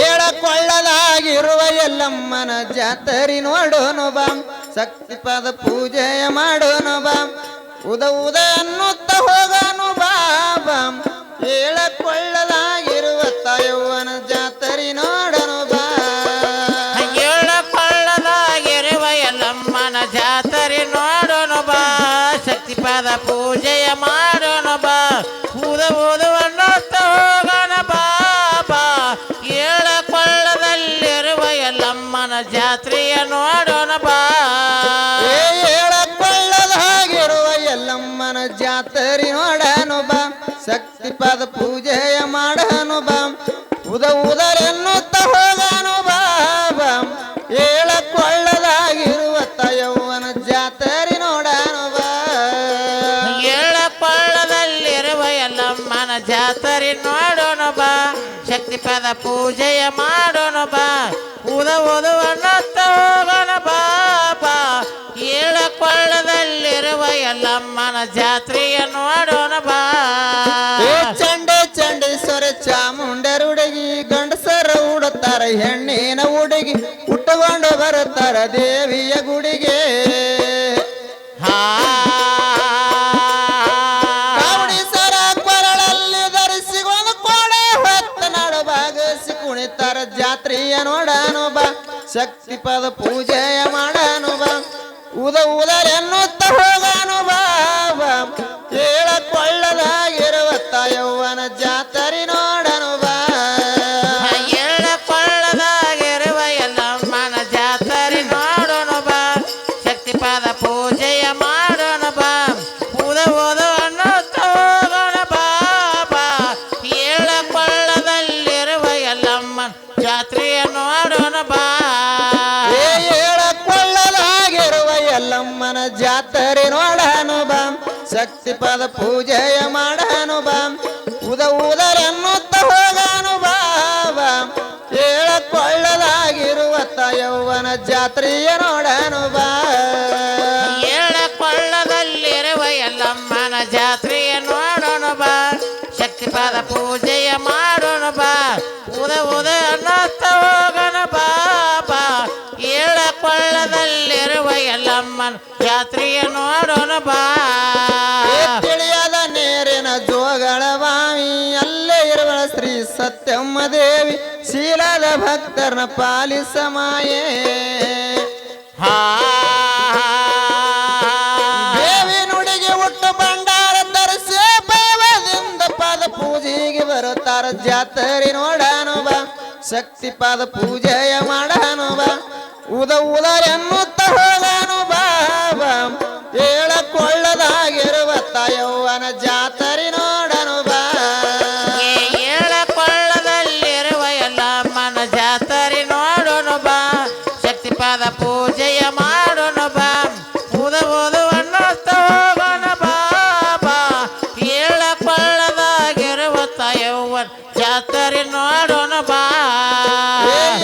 ಏಳಕೊಳ್ಳಲಾಗಿರುವ ಎಲ್ಲಮ್ಮನ ಜಾತರಿ ನೋಡೋನು ಬಾಂ, ಶಕ್ತಿ ಪದ ಪೂಜೆಯ ಮಾಡೋನು ಬಾಂ, ಉದ ಉದ ಅನ್ನುತ್ತ ಹೋಗೋನು ಬಾಂ. ಏಳಕೊಳ್ಳಲಾಗಿರುವ ತಾಯವ್ವನ ಜಾತರಿ ನೋಡೋನು ಬಾ, ಏಳಕೊಳ್ಳಲಾಗಿರುವ ಎಲ್ಲಮ್ಮನ ಜಾತರಿ ನೋಡೋನು ಬಾ, ಶಕ್ತಿ ಪದ ಪೂಜೆಯ ಮಾಡೋನು ಬಾ, ಊದ ಊದುವನ್ನುತ್ತ ಹೋಗೋಣ ಬಾಬಾ. ಏಳಕೊಳ್ಳದಲ್ಲಿರುವ ಎಲ್ಲಮ್ಮನ ಜಾತ್ರೆಯ ನೋಡೋಣ ಬಾ, ಏಳಕೊಳ್ಳಲಾಗಿರುವ ಎಲ್ಲಮ್ಮನ ಜಾತರಿ ನೋಡೋನು ಬಾ, ಶಕ್ತಿ ಪದ ಪೂಜೆಯ ಮಾಡನು ಬಾಂ, ಉದ ಉದರೆನ್ನುತ್ತ ಹೋಗನು ಬಾಬಾ. ಏಳಕೊಳ್ಳಲಾಗಿರುವ ತಾಯವ್ವನ ಜಾತರಿ ನೋಡನು ಬಾ, ಏಳಕೊಳ್ಳದಲ್ಲಿರುವ ಎಲ್ಲಮ್ಮನ ಜಾತರಿ ನೋಡೋಣ ಬಾ, ಶಕ್ತಿ ಪದ ಪೂಜೆಯ ಮಾಡೋಣ ಬಾ, ಊದ ಊದುವನ್ನುತ್ತ ಹೋಗೋಣ ಬಾಬಾ. ಏಳಕೊಳ್ಳದಲ್ಲಿರುವ ಎಲ್ಲಮ್ಮನ ಜಾತ್ರೆಯ ನೋಡೋಣ ಬಾ, ಚಂಡೇಶ್ವರ ಚಾಮುಂಡರ ಹುಡುಗಿ ಗಂಡಸರ ಉಡುತ್ತಾರೆ ಹೆಣ್ಣಿನ ಹುಡುಗಿ ಉಟ್ಟುಕೊಂಡು ಬರುತ್ತಾರ ದೇವಿಯ ಗುಡಿಗೆ. ಕಾವಡಿಸರ ಕೊರಳಲ್ಲಿ ಧರಿಸಿಕೊಂಡು ಕೋಡೆ ಹೊತ್ತ ನಡು ಭಾಗಸಿ ಕುಣಿತಾರ ಜಾತ್ರೆಯ ನೋಡಾನು ಬಾ, ಶಕ್ತಿ ಪದ ಪೂಜೆಯ ಮಾಡಾನು ಬಾ, ಉದ ಉದರೆನ್ನುತ್ತ ಹೋಗಾನು ಬಾಬಾ. ಏಳಕೊಳ್ಳಲಾಗಿರುವ ತಾಯವ್ವನ ಜಾತರಿ ನೋಡನು ಬಾ, ಏಳಕೊಳ್ಳದಾಗಿರುವ ಎಲ್ಲಮ್ಮನ ಜಾತರಿ ನೋಡೋಣ ಬಾ, ಶಕ್ತಿ ಪದ ಪೂಜೆಯ ಮಾಡೋಣ ಬಾ, ಊದ ಊದು ಅನ್ನುತ್ತ ಹೋಗೋಣ ಬಾಬಾ. ಏಳಕೊಳ್ಳದಲ್ಲಿರುವ ಎಲ್ಲಮ್ಮನ ಜಾತ್ರೆಯ ನೋಡೋಣ ಬಾ, ಏಳಕೊಳ್ಳಲಾಗಿರುವ ಎಲ್ಲಮ್ಮನ ಜಾತರಿ ನೋಡನು ಬಾ, ಶಕ್ತಿ ಪದ ಪೂಜೆಯ ಮಾಡನು ಬಾ, ಉದ ಉದರೆನ್ನುತ್ತ ಹೋಗನು ಬಾಬಾ. ಏಳಕೊಳ್ಳಲಾಗಿರುವ ತಾಯವ್ವನ ಜಾತ್ರೆಯ ನೋಡನು ಬಾ, ಏಳಕೊಳ್ಳದಲ್ಲಿರುವ ಎಲ್ಲಮ್ಮನ ಜಾತ್ರೆಯ ನೋಡೋಣ ಬಾ, ಶಕ್ತಿ ಪದ ಪೂಜೆಯ ಮಾಡೋಣ ಬಾ, ಉದ ಉದ ಅನ್ನುತ್ತ ಹೋಗೋಣ ಬಾಬಾ. ಏಳಕೊಳ್ಳದಲ್ಲಿರುವ ಎಲ್ಲಮ್ಮನ ಜಾತ್ರೆಯ ನೋಡೋಣ ಬಾ, ತಿಳಿಯದ ನೇರಿನ ಜೋಗಳ ಬಾವಿ ಅಲ್ಲೇ ಇರುವ ಶ್ರೀ ಸತ್ಯಮ್ಮ ದೇವಿ ಶೀಲದ ಭಕ್ತರನ್ನ ಪಾಲಿಸ ಮಾಯೇ. ದೇವಿ ನುಡಿಗೆ ಹುಟ್ಟು ಭಂಡಾರ ಧರಿಸಿ ಭಾವದಿಂದ ಪದ ಪೂಜೆಗೆ ಬರುತ್ತಾರ ಜಾತರಿ ನೋಡಾನು ಬಾ, ಶಕ್ತಿ ಪದ ಪೂಜೆಯ ಮಾಡಾನು ಬಾ, ಉದ ಉದರೆನ್ನುತ್ತ ಹೋಗಾನು ಬಾಬಾ. ಏಳಕೊಳ್ಳದಾಗಿರುವ ತಾಯವ್ವನ ಜಾತರಿ ನೋಡನು ಬಾ, ಏಳಕೊಳ್ಳದಲ್ಲಿರುವ ಎಲ್ಲಮ್ಮನ ಜಾತರಿ ನೋಡೋಣ ಬಾ, ಶಕ್ತಿ ಪದ ಪೂಜೆಯ ಮಾಡೋಣ ಬಾ, ಊದ ಊದು ಅನ್ನುತ್ತ ಹೋಗೋಣ ಬಾಬಾ. ಏಳಕೊಳ್ಳದಾಗಿರುವ ತಾಯವ್ವನ ಜಾತರಿ ನೋಡೋಣ ಬಾ,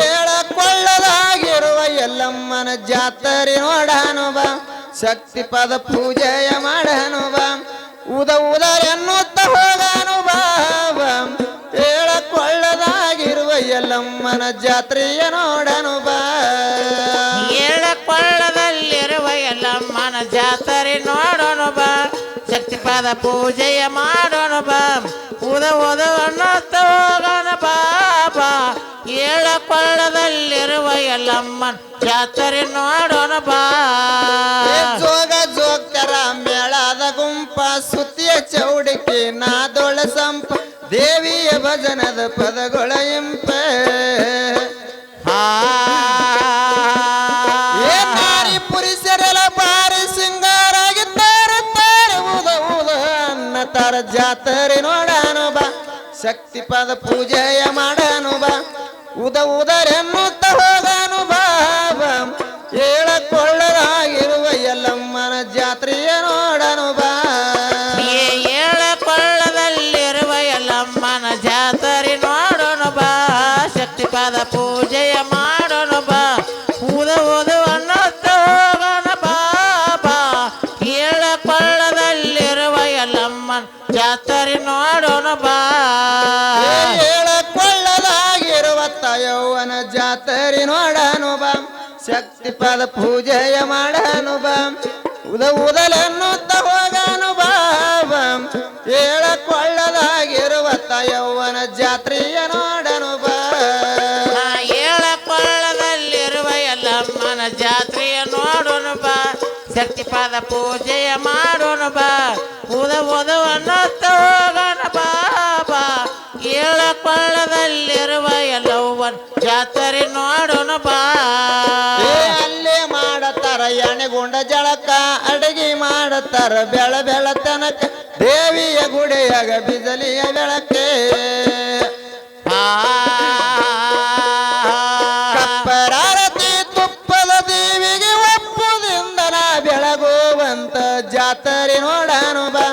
ಏಳಕೊಳ್ಳದಾಗಿರುವ ಎಲ್ಲಮ್ಮನ ಜಾತರಿ ನೋಡನು ಬಾ, ಶಕ್ತಿ ಪದ ಪೂಜೆಯ ಮಾಡನು ಬಾ, ಉದ ಉದರೆನ್ನುತ್ತ ಹೋಗನು ಬಾಬಾ. ಏಳಕೊಳ್ಳದಾಗಿರುವ ಎಲ್ಲಮ್ಮನ ಜಾತ್ರೆಯ ನೋಡನು ಬಾ, ಏಳಕೊಳ್ಳದಲ್ಲಿರುವ ಎಲ್ಲಮ್ಮನ ಜಾತರಿ ನೋಡೋಣ ಬಾ, ಶಕ್ತಿ ಪದ ಪೂಜೆಯ ಮಾಡೋಣ ಬಾ, ಊದ ಊದು ಅನ್ನುತ್ತ ಹೋಗೋಣ ಬಾಬಾ. ಏಳಕೊಳ್ಳದಲ್ಲಿರುವ ಎಲ್ಲಮ್ಮನ ಜಾತರಿ ನೋಡೋಣ ಬಾ, ಜೋಗ ಜೋಗ್ತರ ಮೇಳದ ಗುಂಪ ಸುತ್ತಿಯ ಚೌಡಿಕೆ ನಾದೊಳ ಸಂಪ ದೇವಿಯ ಭಜನದ ಪದಗಳ ಇಂಪ. ನಾರಿ ಪುರುಷರೆಲ್ಲ ಬಾರಿ ಸಿಂಗಾರಾಗಿದ್ದಾರೆ ಉದ ಉದ ಅನ್ನತಾರ ಜಾತರಿ ನೋಡಾನು ಬಾ, ಶಕ್ತಿ ಪದ ಪೂಜೆಯ ಮಾಡಾನು ಬಾ, ಉದ ಉದರೆನ್ನುತ್ತ ಹೋಗಾನು ಬಾಬಾ. ಏಳಕೊಳ್ಳಲಾಗಿರುವ ಎಲ್ಲಮ್ಮನ ಜಾತ್ರೆಯ ನೋಡನು ಬಾ, ಏಳಕೊಳ್ಳದಲ್ಲಿರುವ ಎಲ್ಲಮ್ಮನ ಜಾತರಿ ನೋಡೋಣ ಬಾ, ಶಕ್ತಿ ಪದ ಪೂಜೆಯ ಮಾಡೋಣ ಬಾ, ಊದ ಊದು ಅನ್ನುತ್ತ ಹೋಗೋಣ ಬಾಬಾ. ಏಳಕೊಳ್ಳ ಎಲ್ಲಮ್ಮನ ಜಾತ್ರೆ ನೋಡೋಣ ಬಾ ಹೇಳಕೊಳ್ಳದಾಗಿರುವ ಯೌವನ ಜಾತ್ರೆ ನೋಡನು ಬಾ ಶಕ್ತಿಪಾದ ಪೂಜೆಯ ಮಾಡನು ಬಾ ಉದಲೆನ್ನುತ್ತ ಹೋಗನು ಬಾ ಹೇಳಕೊಳ್ಳದಾಗಿರುವ ಯೌವನ ಜಾತ್ರೆಯ ನೋಡನು ಬಾ ಏಳಕೊಳ್ಳದಲ್ಲಿರುವ ಎಲ್ಲಮ್ಮನ ಜಾತ್ರೆಯ ನೋಡೋಣ ಬಾ ಶಕ್ತಿಪಾದ ಪೂಜೆಯ ಮಾಡೋಣ ಬಾ ಅನ್ನುತ್ತ ಹೋಗೋಣ ಬಾಬಾ ಏಳಕೊಳ್ಳದಲ್ಲಿರುವ ಎಲ್ಲವನ್ ಜಾತ್ರೆ ನೋಡೋಣ ಬಾ ಅಲ್ಲೇ ಮಾಡತಾರ ಎಣೆಗುಂಡ ಜಳಕ ಅಡಗಿ ಮಾಡತಾರ ಬೆಳ ತನಕ ದೇವಿಯ ಗುಡಿಯಾಗ ಬಿಜಲಿಯ ಬೆಳಕೆ ಕಪ್ಪರಾರತಿ ತುಪ್ಪದ ದೇವಿಗೆ ಒಪ್ಪುದಿಂದ ನಾ ಬೆಳಗುವಂತ ಜಾತ್ರೆ ನೋಡಾನು ಬಾ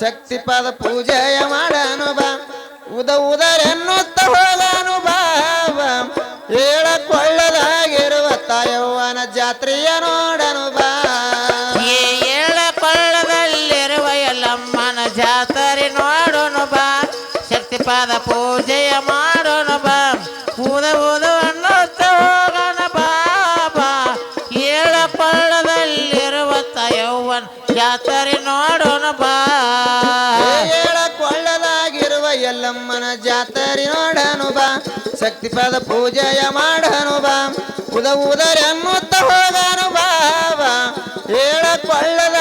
ಶಕ್ತಿಪಾದ ಪೂಜೆಯ ಮಾಡಾನು ಬಾ ಉದರೆನ್ನುತ್ತ ಹೋಗಾನು ಬಾ ಹೇಳಕೊಳ್ಳದಾಗಿರುವ ಯೌವನ ಜಾತ್ರೆಯ ನೋಡನು ಬಾ ಏಳಕೊಳ್ಳದಲ್ಲಿರುವ ಎಲ್ಲಮ್ಮನ ಜಾತ್ರೆ ನೋಡೋಣ ಬಾ ಶಕ್ತಿಪಾದ ಪೂಜೆಯ ಮಾಡೋಣ ಬಾ ಅನ್ನುತ್ತ ಹೋಗೋಣ ಬಾಬಾ ಏಳಕೊಳ್ಳದಲ್ಲಿರುವ ಯೌವನ ಜಾತ್ರೆ ನೋಡೋಣ ಬಾ ಹೇಳಕೊಳ್ಳದಾಗಿರುವ ಎಲ್ಲಮ್ಮನ ಜಾತ್ರೆ ನೋಡನು ಬಾ ಶಕ್ತಿಪಾದ ಪೂಜೆಯ ಮಾಡನು ಬಾ ಉದರೆನ್ನುತ್ತ ಹೋಗನು ಬಾ ಹೇಳಕೊಳ್ಳದ